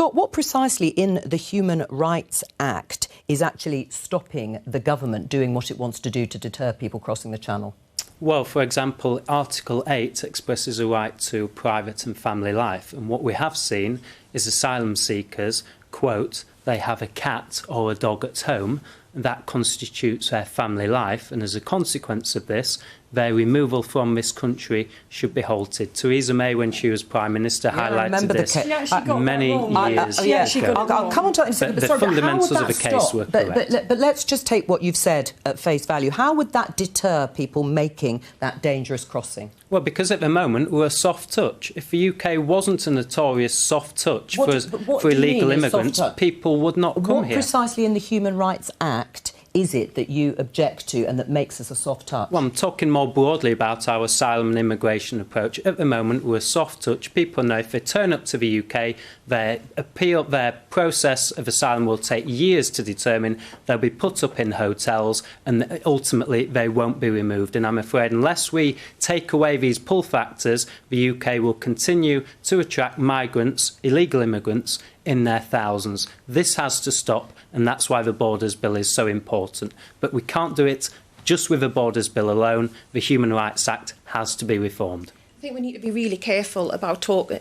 Scott, what precisely in the Human Rights Act is actually stopping the government doing what it wants to do to deter people crossing the Channel? Well, for example, Article 8 expresses a right to private and family life. And what we have seen is asylum seekers, quote, they have a cat or a dog at home, and that constitutes their family life. And as a consequence of this, their removal from this country should be halted. Theresa May, when she was Prime Minister, highlighted this many years ago. I'll come on to that in a second. But the fundamentals of the case were correct. But let's just take what you've said at face value. How would that deter people making that dangerous crossing? Well, because at the moment we're a soft touch. If the UK wasn't a notorious soft touch for illegal immigrants, people would not come here. What precisely in the Human Rights Act is it that you object to and that makes us a soft touch? Well, I'm talking more broadly about our asylum and immigration approach. At the moment, we're a soft touch. People know if they turn up to the UK, their process of asylum will take years to determine. They'll be put up in hotels and ultimately they won't be removed. And I'm afraid unless we take away these pull factors, the UK will continue to attract migrants, illegal immigrants, in their thousands. This has to stop, and that's why the Borders Bill is so important. But we can't do it just with the Borders Bill alone. The Human Rights Act has to be reformed. I think we need to be really careful about talk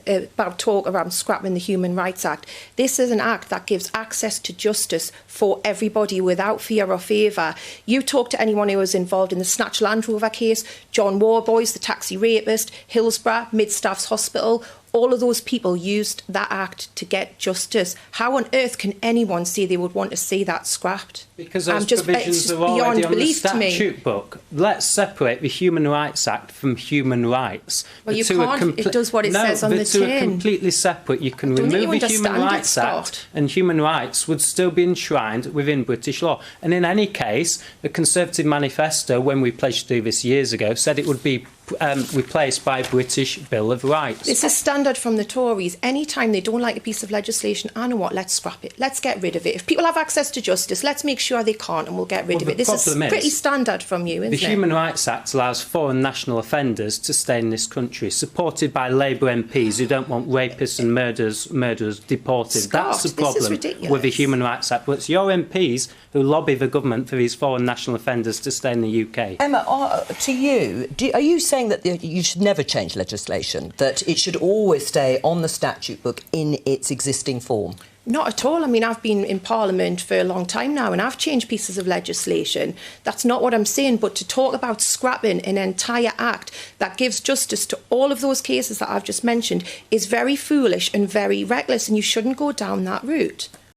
around scrapping the Human Rights Act. This is an act that gives access to justice for everybody without fear or favour. You talk to anyone who was involved in the Snatch Land Rover case, John Warboys, the taxi rapist, Hillsborough, Mid-Staffs Hospital. All of those people used that act to get justice. How on earth can anyone say they would want to see that scrapped? Because those provisions are already on the statute book. Let's separate the Human Rights Act from human rights. Well, you can't. It does what it says on the tin. No, the two are completely separate. You can remove the Human Rights Act and human rights would still be enshrined within British law. And in any case, the Conservative Manifesto, when we pledged to do this years ago, said it would be replaced by a British Bill of Rights. It's a standard from the Tories. Any time they don't like a piece of legislation, I know what, let's scrap it. Let's get rid of it. If people have access to justice, let's make sure they can't and we'll get rid of it. This is pretty standard from you, isn't it? The Human Rights Act allows foreign national offenders to stay in this country, supported by Labour MPs who don't want rapists and murderers deported. Scott, that's the problem with the Human Rights Act. But it's your MPs who lobby the government for these foreign national offenders to stay in the UK. Emma, to you, are you saying that you should never change legislation, that it should always stay on the statute book in its existing form? Not at all. I mean, I've been in Parliament for a long time now and I've changed pieces of legislation. That's not what I'm saying, but to talk about scrapping an entire act that gives justice to all of those cases that I've just mentioned is very foolish and very reckless, and you shouldn't go down that route.